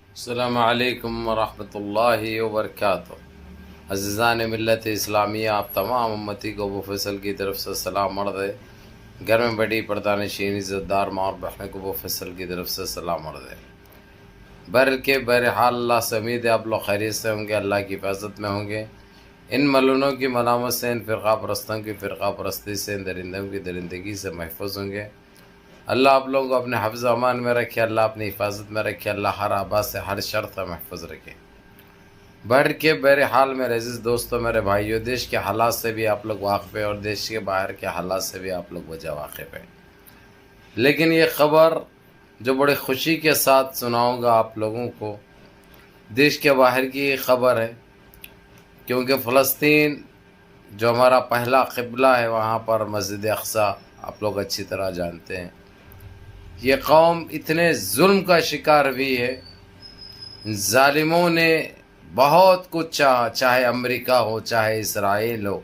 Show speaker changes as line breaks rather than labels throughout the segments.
السلام علیکم ورحمۃ اللہ وبرکاتہ۔ عزیزان ملت اسلامیہ، آپ تمام امتی کو ابو فیصل کی طرف سے سلام مرد ہے۔ گھر میں بیٹھی پردان شین عزت دار ماں اور بہن کو ابو فیصل کی طرف سے سلام مرد ہے۔ بہرحال اللہ سے امید ہے آپ لوگ خیریت سے ہوں گے، اللہ کی حفاظت میں ہوں گے، ان ملونوں کی ملامت سے، ان فرقہ پرستوں کی فرقہ پرستی سے، ان درندوں کی درندگی سے محفوظ ہوں گے۔ اللہ آپ لوگوں کو اپنے حفظ و امان میں رکھے، اللہ اپنی حفاظت میں رکھے، اللہ ہر آباد سے ہر شر سے محفوظ رکھے۔ بہرحال میرے عزیز دوستوں، میرے بھائیوں، دیش کے حالات سے بھی آپ لوگ واقف ہیں اور دیش کے باہر کے حالات سے بھی آپ لوگ وجہ واقف ہیں، لیکن یہ خبر جو بڑی خوشی کے ساتھ سناؤں گا آپ لوگوں کو، دیش کے باہر کی خبر ہے، کیونکہ فلسطین جو ہمارا پہلا قبلہ ہے، وہاں پر مسجد اقصی آپ لوگ اچھی طرح جانتے ہیں، یہ قوم اتنے ظلم کا شکار ہوئی ہے، ظالموں نے بہت کچھ چاہا، چاہے امریکہ ہو چاہے اسرائیل ہو،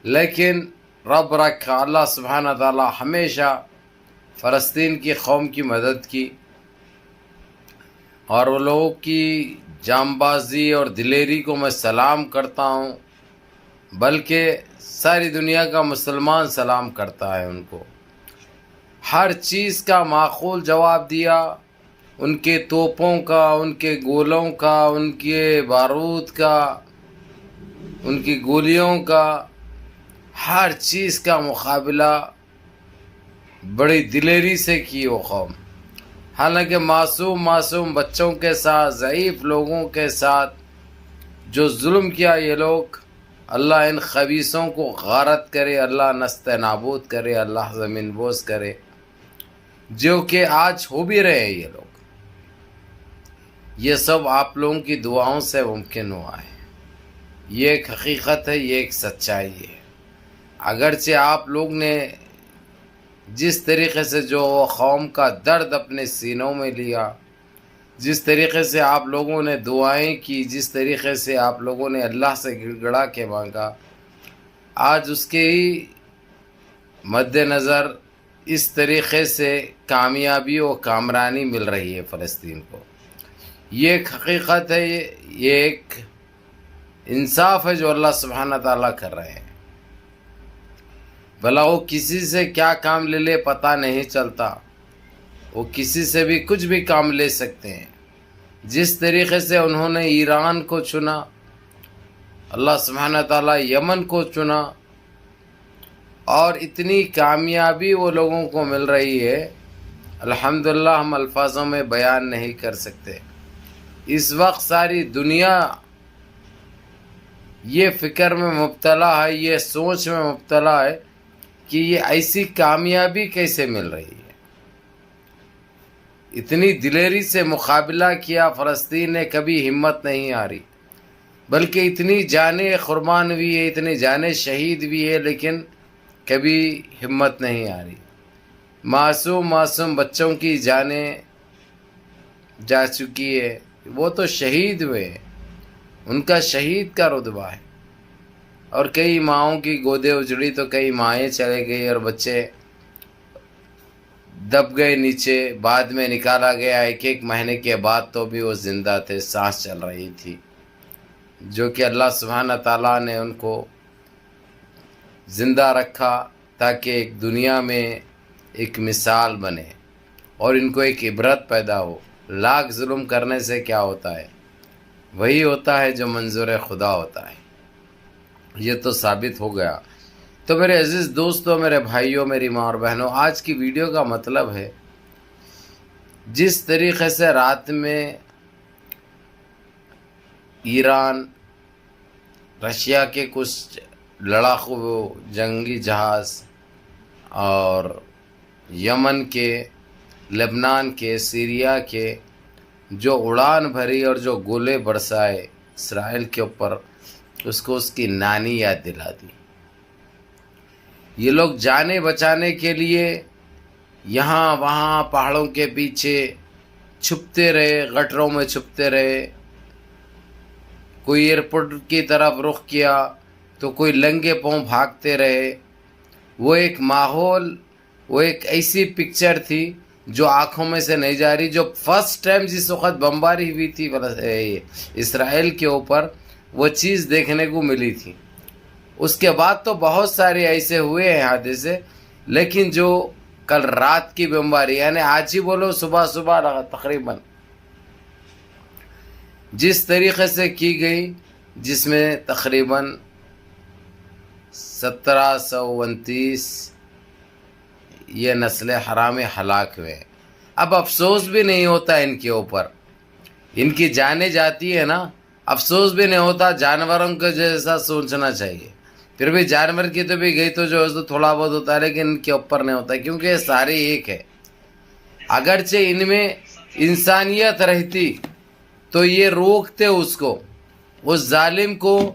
لیکن رب رکھا، اللہ سبحانہ تعالی ہمیشہ فلسطین کی قوم کی مدد کی، اور وہ لوگوں کی جانبازی اور دلیری کو میں سلام کرتا ہوں، بلکہ ساری دنیا کا مسلمان سلام کرتا ہے ان کو۔ ہر چیز کا معقول جواب دیا، ان کے توپوں کا، ان کے گولوں کا، ان کے بارود کا، ان کی گولیوں کا، ہر چیز کا مقابلہ بڑی دلیری سے کی وہ قوم۔ حالانکہ معصوم بچوں کے ساتھ، ضعیف لوگوں کے ساتھ جو ظلم کیا یہ لوگ، اللہ ان خبیثوں کو غارت کرے، اللہ نست نابود کرے، اللہ زمین بوس کرے، جو کہ آج ہو بھی رہے ہیں یہ لوگ۔ یہ سب آپ لوگوں کی دعاؤں سے ممکن ہوا ہے، یہ ایک حقیقت ہے، یہ ایک سچائی ہے۔ اگرچہ آپ لوگ نے جس طریقے سے جو قوم کا درد اپنے سینوں میں لیا، جس طریقے سے آپ لوگوں نے دعائیں کی، جس طریقے سے آپ لوگوں نے اللہ سے گڑ گڑا کے مانگا، آج اس کے ہی مد نظر اس طریقے سے کامیابی و کامرانی مل رہی ہے فلسطین کو۔ یہ ایک حقیقت ہے، یہ ایک انصاف ہے جو اللہ سبحانہ تعالیٰ کر رہے ہیں۔ بھلا وہ کسی سے کیا کام لے لے پتہ نہیں چلتا، وہ کسی سے بھی کچھ بھی کام لے سکتے ہیں۔ جس طریقے سے انہوں نے ایران کو چنا، اللہ سبحانہ تعالیٰ یمن کو چنا، اور اتنی کامیابی وہ لوگوں کو مل رہی ہے، الحمدللہ ہم الفاظوں میں بیان نہیں کر سکتے۔ اس وقت ساری دنیا یہ فکر میں مبتلا ہے، یہ سوچ میں مبتلا ہے کہ یہ ایسی کامیابی کیسے مل رہی ہے۔ اتنی دلیری سے مقابلہ کیا فلسطین نے، کبھی ہمت نہیں ہاری، بلکہ اتنی جانیں قربان ہوئی ہے، اتنی جانیں شہید ہوئی ہے، لیکن کبھی ہمت نہیں ہاری۔ معصوم بچوں کی جانیں جا چکی ہے، وہ تو شہید ہوئے ہیں، ان کا شہید کا رتبہ ہے، اور کئی ماؤں کی گودیں اجڑی تو کئی مائیں چلے گئی، اور بچے دب گئے نیچے، بعد میں نکالا گیا، ایک مہینے کے بعد تو بھی وہ زندہ تھے، سانس چل رہی تھی، جو کہ اللہ سبحانہ تعالیٰ نے ان کو زندہ رکھا تاکہ ایک دنیا میں ایک مثال بنے اور ان کو ایک عبرت پیدا ہو۔ لاکھ ظلم کرنے سے کیا ہوتا ہے؟ وہی ہوتا ہے جو منظور خدا ہوتا ہے، یہ تو ثابت ہو گیا۔ تو میرے عزیز دوستوں، میرے بھائیوں، میری ماں اور بہنوں، آج کی ویڈیو کا مطلب ہے، جس طریقے سے رات میں ایران، رشیا کے کچھ لڑاکو جنگی جہاز اور یمن کے، لبنان کے، سیریا کے جو اڑان بھری اور جو گولے برسائے اسرائیل کے اوپر، اس کو اس کی نانی یاد دلا دی۔ یہ لوگ جانے بچانے کے لیے یہاں وہاں پہاڑوں کے پیچھے چھپتے رہے، گٹروں میں چھپتے رہے، کوئی ایئرپورٹ کی طرف رخ کیا تو کوئی لنگے پاؤں بھاگتے رہے۔ وہ ایک ماحول، وہ ایک ایسی پکچر تھی جو آنکھوں میں سے نہیں جا رہی. جو فرسٹ ٹائم جس وقت بمباری ہوئی تھی اسرائیل کے اوپر وہ چیز دیکھنے کو ملی تھی. اس کے بعد تو بہت سارے ایسے ہوئے ہیں حادثے, لیکن جو کل رات کی بمباری یعنی آج ہی بولو صبح صبح تقریباً جس طریقے سے کی گئی, جس میں تقریباً 1729 یہ نسل حرام ہلاک ہوئے. اب افسوس بھی نہیں ہوتا ان کے اوپر, ان کی جانیں جاتی ہے نا, افسوس بھی نہیں ہوتا. جانوروں کے جیسا سوچنا چاہیے. پھر بھی جانور کی تو بھی گئی تو جو ہے تھوڑا بہت ہوتا ہے, لیکن ان کے اوپر نہیں ہوتا کیونکہ یہ سارے ایک ہے. اگرچہ ان میں انسانیت رہتی تو یہ روکتے اس کو, اس ظالم کو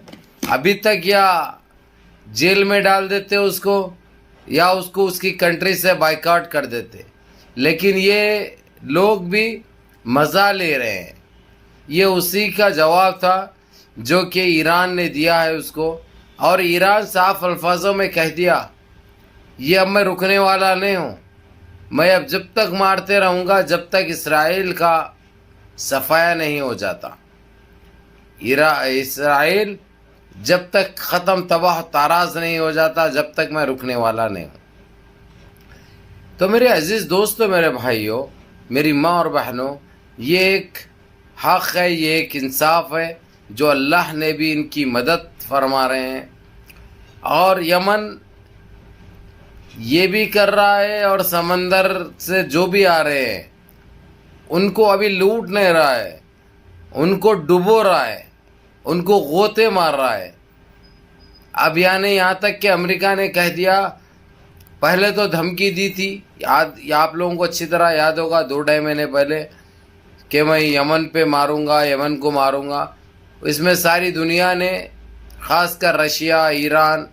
ابھی تک یا جیل میں ڈال دیتے اس کو, یا اس کو اس کی کنٹری سے بائیکاٹ کر دیتے. لیکن یہ لوگ بھی مزہ لے رہے ہیں. یہ اسی کا جواب تھا جو کہ ایران نے دیا ہے اس کو, اور ایران صاف الفاظوں میں کہہ دیا یہ اب میں رکنے والا نہیں ہوں, میں اب جب تک مارتے رہوں گا جب تک اسرائیل کا صفایا نہیں ہو جاتا. اسرائیل جب تک ختم تباہ تاراز نہیں ہو جاتا جب تک میں رکنے والا نہیں ہوں. تو میرے عزیز دوستو, میرے بھائیوں, میری ماں اور بہنوں, یہ ایک حق ہے, یہ ایک انصاف ہے جو اللہ نے بھی ان کی مدد فرما رہے ہیں. اور یمن یہ بھی کر رہا ہے, اور سمندر سے جو بھی آ رہے ہیں ان کو ابھی لوٹ نہیں رہا ہے, ان کو ڈبو رہا ہے, ان کو غوطے مار رہا ہے. اب یعنی یہاں تک کہ امریکہ نے کہہ دیا, پہلے تو دھمکی دی تھی, آپ لوگوں کو اچھی طرح یاد ہوگا 2-2.5 مہینے پہلے, کہ میں یمن پہ ماروں گا, یمن کو ماروں گا. اس میں ساری دنیا نے, خاص کر رشیا, ایران,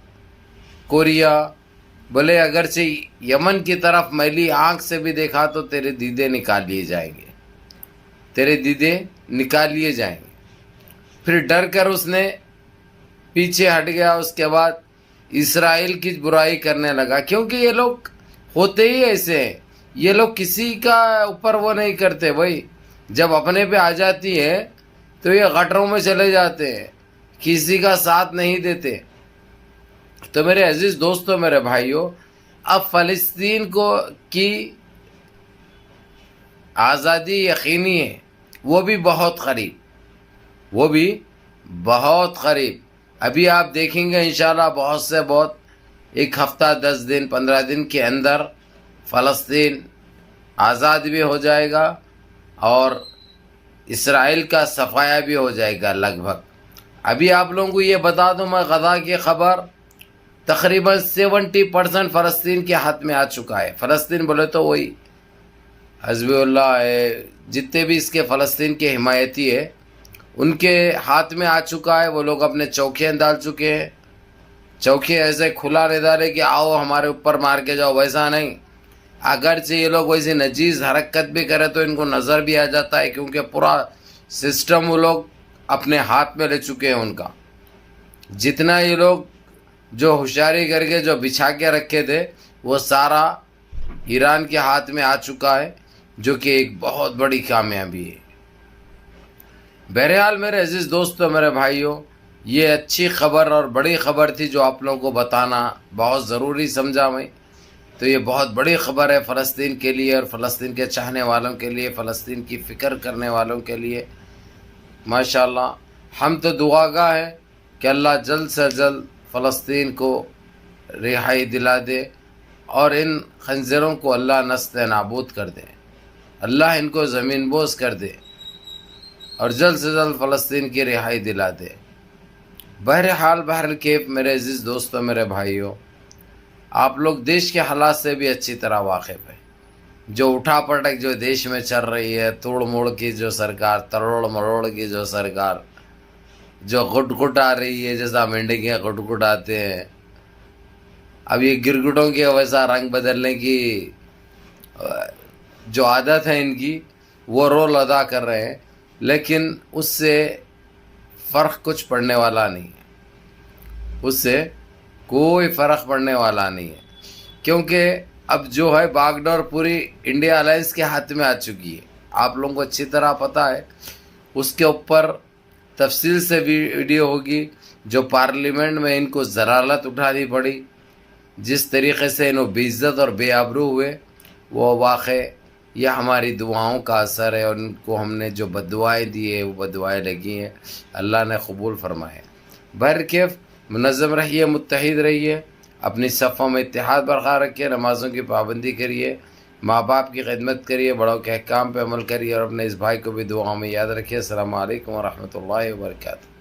کوریا, بولے اگرچہ یمن کی طرف میلی آنکھ سے بھی دیکھا تو تیرے دیدے نکال لیے جائیں گے, تیرے دیدے نکال لیے جائیں گے. پھر ڈر کر اس نے پیچھے ہٹ گیا. اس کے بعد اسرائیل کی برائی کرنے لگا, کیونکہ یہ لوگ ہوتے ہی ایسے ہیں. یہ لوگ کسی کا اوپر وہ نہیں کرتے بھائی, جب اپنے پہ آ جاتی ہے تو یہ غٹروں میں چلے جاتے ہیں, کسی کا ساتھ نہیں دیتے. تو میرے عزیز دوستو, میرے بھائیوں, اب فلسطین کو کی آزادی یقینی ہے, وہ بھی بہت قریب, وہ بھی بہت قریب. ابھی آپ دیکھیں گے انشاءاللہ بہت سے بہت 1 ہفتہ 10 دن 15 دن کے اندر فلسطین آزاد بھی ہو جائے گا, اور اسرائیل کا صفایا بھی ہو جائے گا لگ بھگ. ابھی آپ لوگوں کو یہ بتا دوں میں, غزہ کی خبر تقریباً 70% فلسطین کے ہاتھ میں آ چکا ہے. فلسطین بولے تو وہی حزب اللہ ہے, جتنے بھی اس کے فلسطین کے حمایتی ہے ان کے ہاتھ میں آ چکا ہے. وہ لوگ اپنے چوکیاں ڈال چکے ہیں. چوکے ایسے کھلا نہیں ڈالے کہ آؤ ہمارے اوپر مار کے جاؤ, ویسا نہیں. اگرچہ یہ لوگ ویسے نجیز حرکت بھی کرے تو ان کو نظر بھی آ جاتا ہے, کیونکہ پورا سسٹم وہ لوگ اپنے ہاتھ میں لے چکے ہیں. ان کا جتنا یہ لوگ جو ہوشیاری کر کے جو بچھا کے رکھے تھے وہ سارا ایران کے ہاتھ میں آ چکا ہے, جو کہ ایک بہت بڑی کامیابی ہے. بہرحال میرے عزیز دوستو, میرے بھائیوں, یہ اچھی خبر اور بڑی خبر تھی جو آپ لوگوں کو بتانا بہت ضروری سمجھا میں. تو یہ بہت بڑی خبر ہے فلسطین کے لیے, اور فلسطین کے چاہنے والوں کے لیے, فلسطین کی فکر کرنے والوں کے لیے. ماشاءاللہ ہم تو دعا گاہ ہیں کہ اللہ جلد سے جلد فلسطین کو رہائی دلا دے, اور ان خنزیروں کو اللہ نست نابود کر دے, اللہ ان کو زمین بوس کر دے, اور جلد سے جلد فلسطین کی رہائی دلا دے. بہرکیف میرے عزیز دوستو, میرے بھائیوں, آپ لوگ دیش کے حالات سے بھی اچھی طرح واقف ہیں. جو اٹھا پٹک جو دیش میں چل رہی ہے, توڑ موڑ کی جو سرکار, تروڑ مروڑ کی جو سرکار, جو گٹ گٹ آ رہی ہے, جیسا مینڈے کے گٹ گٹ آتے ہیں, اب یہ گرگٹوں کے ویسا رنگ بدلنے کی جو عادت ہے ان کی, وہ رول ادا کر رہے ہیں. لیکن اس سے فرق کچھ پڑنے والا نہیں ہے, اس سے کوئی فرق پڑنے والا نہیں ہے, کیونکہ اب جو ہے باغ ڈور پوری انڈیا الائنس کے ہاتھ میں آ چکی ہے. آپ لوگوں کو اچھی طرح پتہ ہے. اس کے اوپر تفصیل سے ویڈیو ہوگی. جو پارلیمنٹ میں ان کو ضلالت اٹھانی پڑی، جس طریقے سے انہوں بے عزت اور بے آبرو ہوئے، وہ واقع یہ ہماری دعاؤں کا اثر ہے. اور ان کو ہم نے جو بددعائیں دی ہے وہ بددعائیں لگی ہیں، اللہ نے قبول فرمائے. بہرکیف منظم رہیے، متحد رہیے، اپنی صفوں میں اتحاد برقرار رکھیے، نمازوں کی پابندی کریے، ماں باپ کی خدمت کریے، بڑوں کے احکام پہ عمل کریے، اور اپنے اس بھائی کو بھی دعاؤں میں یاد رکھیے. السلام علیکم ورحمۃ اللہ وبرکاتہ.